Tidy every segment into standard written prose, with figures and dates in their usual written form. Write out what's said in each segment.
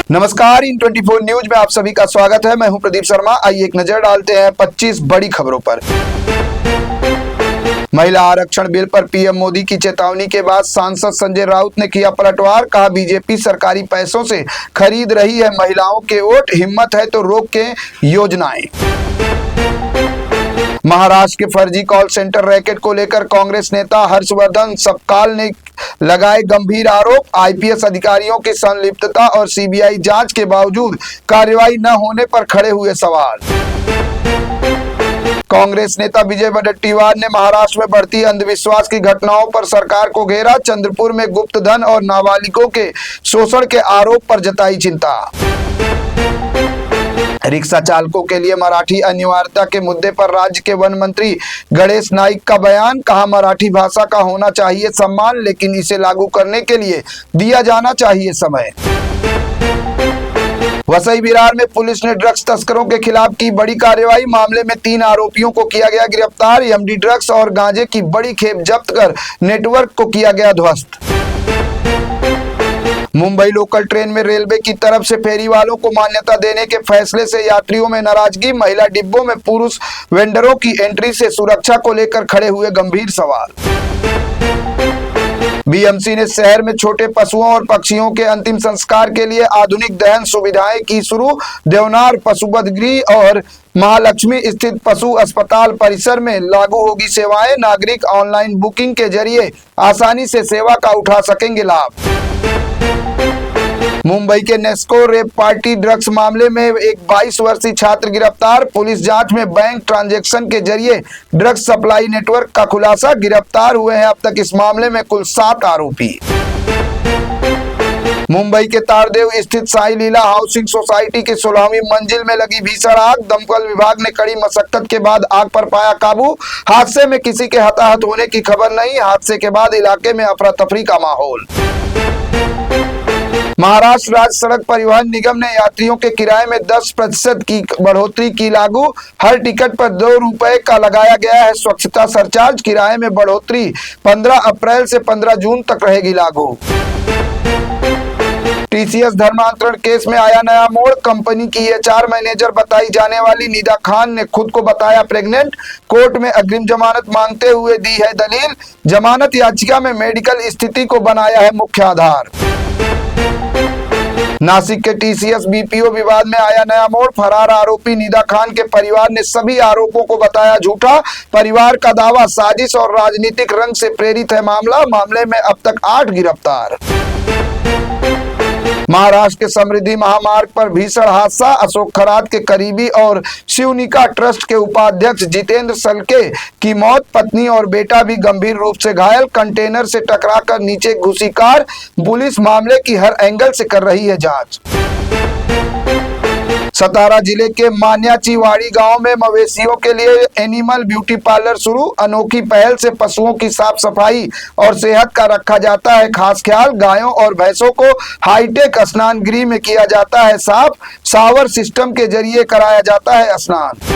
नमस्कार, इन 24 न्यूज में आप सभी का स्वागत है। मैं हूं प्रदीप शर्मा। आइए एक नजर डालते हैं 25 बड़ी खबरों पर। महिला आरक्षण बिल पर पीएम मोदी की चेतावनी के बाद सांसद संजय राउत ने किया पलटवार। कहा, बीजेपी सरकारी पैसों से खरीद रही है महिलाओं के वोट, हिम्मत है तो रोक के योजनाएं। महाराष्ट्र के फर्जी कॉल सेंटर रैकेट को लेकर कांग्रेस नेता हर्षवर्धन सपकाल ने लगाए गंभीर आरोप। आईपीएस अधिकारियों की संलिप्तता और सीबीआई जांच के बावजूद कार्रवाई न होने पर खड़े हुए सवाल। कांग्रेस नेता विजय वडेट्टीवार ने महाराष्ट्र में बढ़ती अंधविश्वास की घटनाओं पर सरकार को घेरा। चंद्रपुर में गुप्त धन और नाबालिगों के शोषण के आरोप पर जताई चिंता। रिक्शा चालकों के लिए मराठी अनिवार्यता के मुद्दे पर राज्य के वन मंत्री गणेश नाइक का बयान। कहा, मराठी भाषा का होना चाहिए सम्मान, लेकिन इसे लागू करने के लिए दिया जाना चाहिए समय। वसई विरार में पुलिस ने ड्रग्स तस्करों के खिलाफ की बड़ी कार्रवाई। मामले में 3 आरोपियों को किया गया गिरफ्तार। एमडी ड्रग्स और गांजे की बड़ी खेप जब्त कर नेटवर्क को किया गया ध्वस्त। मुंबई लोकल ट्रेन में रेलवे की तरफ से फेरी वालों को मान्यता देने के फैसले से यात्रियों में नाराजगी। महिला डिब्बों में पुरुष वेंडरों की एंट्री से सुरक्षा को लेकर खड़े हुए गंभीर सवाल। बीएमसी ने शहर में छोटे पशुओं और पक्षियों के अंतिम संस्कार के लिए आधुनिक दहन सुविधाएं की शुरू। देवनार पशुवध गृह और महालक्ष्मी स्थित पशु अस्पताल परिसर में लागू होगी सेवाएं। नागरिक ऑनलाइन बुकिंग के जरिए आसानी से सेवा का उठा सकेंगे लाभ। मुंबई के नेस्को रेप पार्टी ड्रग्स मामले में एक 22 वर्षीय छात्र गिरफ्तार। पुलिस जांच में बैंक ट्रांजैक्शन के जरिए ड्रग्स सप्लाई नेटवर्क का खुलासा। गिरफ्तार हुए हैं अब तक इस मामले में कुल 7 आरोपी। मुंबई के तारदेव स्थित साई लीला हाउसिंग सोसाइटी की 16वीं मंजिल में लगी भीषण आग। दमकल विभाग ने कड़ी मशक्कत के बाद आग पर पाया काबू। हादसे में किसी के हताहत होने की खबर नहीं। हादसे के बाद इलाके में अफरा तफरी का माहौल। महाराष्ट्र राज्य सड़क परिवहन निगम ने यात्रियों के किराए में 10% की बढ़ोतरी की लागू। हर टिकट पर 2 रुपए का लगाया गया है स्वच्छता सरचार्ज। किराए में बढ़ोतरी 15 अप्रैल से 15 जून तक रहेगी लागू। टीसीएस धर्मांतरण केस में आया नया मोड़। कंपनी की एचआर मैनेजर बताई जाने वाली निदा खान ने खुद को बताया प्रेग्नेंट। कोर्ट में अग्रिम जमानत मांगते हुए दी है दलील। जमानत याचिका में मेडिकल स्थिति को बनाया है मुख्य आधार। नासिक के टीसीएस बीपीओ विवाद में आया नया मोड़। फरार आरोपी निदा खान के परिवार ने सभी आरोपों को बताया झूठा। परिवार का दावा, साजिश और राजनीतिक रंग से प्रेरित है मामला। मामले में अब तक 8 गिरफ्तार। महाराष्ट्र के समृद्धि महामार्ग पर भीषण हादसा। अशोक खरात के करीबी और शिवनिका ट्रस्ट के उपाध्यक्ष जितेंद्र सलके की मौत। पत्नी और बेटा भी गंभीर रूप से घायल। कंटेनर से टकराकर नीचे घुसी कार। पुलिस मामले की हर एंगल से कर रही है जांच। सतारा जिले के मान्याचीवाड़ी गांव में मवेशियों के लिए एनिमल ब्यूटी पार्लर शुरू। अनोखी पहल से पशुओं की साफ सफाई और सेहत का रखा जाता है खास ख्याल। गायों और भैंसों को हाईटेक स्नान गृह में किया जाता है साफ। शावर सिस्टम के जरिए कराया जाता है स्नान।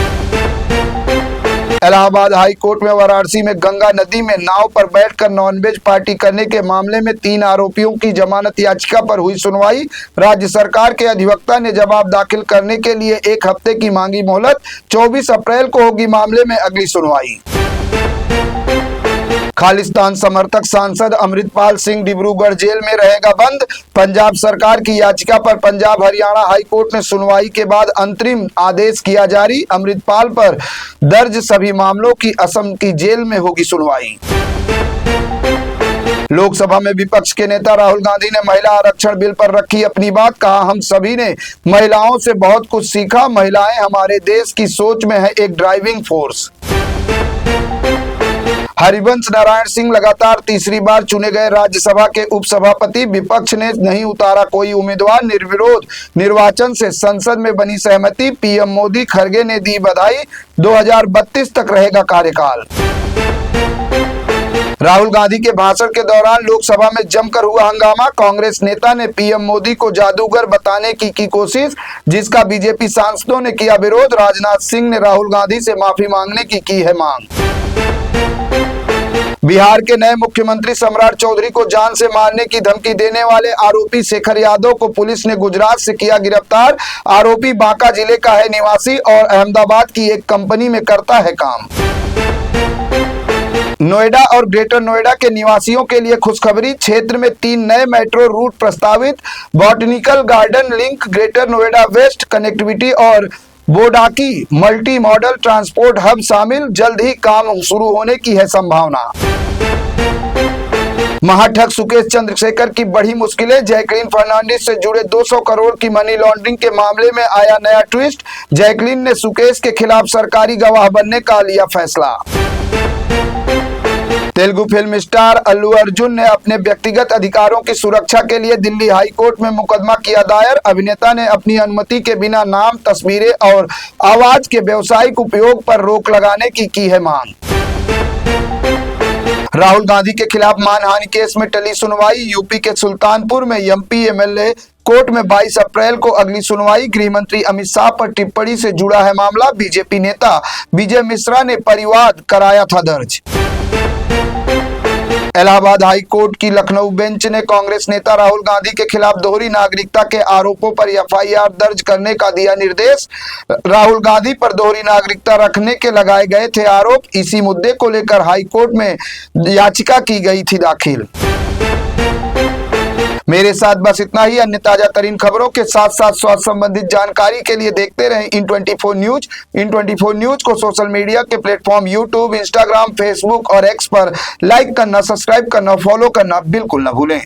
इलाहाबाद हाई कोर्ट में वाराणसी में गंगा नदी में नाव पर बैठकर नॉनवेज पार्टी करने के मामले में 3 आरोपियों की जमानत याचिका पर हुई सुनवाई। राज्य सरकार के अधिवक्ता ने जवाब दाखिल करने के लिए 1 हफ्ते की मांगी मोहलत। 24 अप्रैल को होगी मामले में अगली सुनवाई। खालिस्तान समर्थक सांसद अमृतपाल सिंह डिब्रूगढ़ जेल में रहेगा बंद। पंजाब सरकार की याचिका पर पंजाब हरियाणा हाईकोर्ट ने सुनवाई के बाद अंतरिम आदेश किया जारी। अमृतपाल पर दर्ज सभी मामलों की असम की जेल में होगी सुनवाई। लोकसभा में विपक्ष के नेता राहुल गांधी ने महिला आरक्षण बिल पर रखी अपनी बात। कहा, हम सभी ने महिलाओं से बहुत कुछ सीखा। महिलाएं हमारे देश की सोच में है एक ड्राइविंग फोर्स। हरिवंश नारायण सिंह लगातार तीसरी बार चुने गए राज्यसभा के उपसभापति। विपक्ष ने नहीं उतारा कोई उम्मीदवार। निर्विरोध निर्वाचन से संसद में बनी सहमति। पीएम मोदी, खरगे ने दी बधाई। 2032 तक रहेगा कार्यकाल। राहुल गांधी के भाषण के दौरान लोकसभा में जमकर हुआ हंगामा। कांग्रेस नेता ने पीएम मोदी को जादूगर बताने की कोशिश, जिसका बीजेपी सांसदों ने किया विरोध। राजनाथ सिंह ने राहुल गांधी से माफी मांगने की है मांग। बिहार के नए मुख्यमंत्री सम्राट चौधरी को जान से मारने की धमकी देने वाले आरोपी शेखर यादव को पुलिस ने गुजरात से किया गिरफ्तार। आरोपी बांका जिले का है निवासी और अहमदाबाद की एक कंपनी में करता है काम। नोएडा और ग्रेटर नोएडा के निवासियों के लिए खुशखबरी, क्षेत्र में 3 नए मेट्रो रूट प्रस्तावित। Botanical garden link, greater Noida west connectivity और Bodaki multi modal transport hub शामिल। जल्द ही काम शुरू होने की है संभावना। महाठग सुकेश चंद्रशेखर की बढ़ी मुश्किलें, जैकलीन फर्नांडिस से जुड़े 200 करोड़ की मनी लॉन्ड्रिंग के मामले में आया नया ट्विस्ट। जैकलीन ने सुकेश के खिलाफ सरकारी गवाह बनने का लिया फैसला। तेलुगु फिल्म स्टार अल्लू अर्जुन ने अपने व्यक्तिगत अधिकारों की सुरक्षा के लिए दिल्ली हाई कोर्ट में मुकदमा किया दायर। अभिनेता ने अपनी अनुमति के बिना नाम, तस्वीरें और आवाज के व्यावसायिक उपयोग पर रोक लगाने की है मांग। राहुल गांधी के खिलाफ मानहानि केस में टली सुनवाई। यूपी के सुल्तानपुर में एमपी एमएलए कोर्ट में 22 अप्रैल को अगली सुनवाई। गृह मंत्री अमित शाह पर टिप्पणी से जुड़ा है मामला। बीजेपी नेता विजय मिश्रा ने परिवाद कराया था दर्ज। इलाहाबाद हाई कोर्ट की लखनऊ बेंच ने कांग्रेस नेता राहुल गांधी के खिलाफ दोहरी नागरिकता के आरोपों पर एफआईआर दर्ज करने का दिया निर्देश। राहुल गांधी पर दोहरी नागरिकता रखने के लगाए गए थे आरोप। इसी मुद्दे को लेकर हाई कोर्ट में याचिका की गई थी दाखिल। मेरे साथ बस इतना ही। अन्य ताजा तरीन खबरों के साथ साथ स्वास्थ्य संबंधित जानकारी के लिए देखते रहें इन 24 न्यूज। इन 24 न्यूज को सोशल मीडिया के प्लेटफॉर्म यूट्यूब, इंस्टाग्राम, फेसबुक और एक्स पर लाइक करना, सब्सक्राइब करना, फॉलो करना बिल्कुल न भूलें।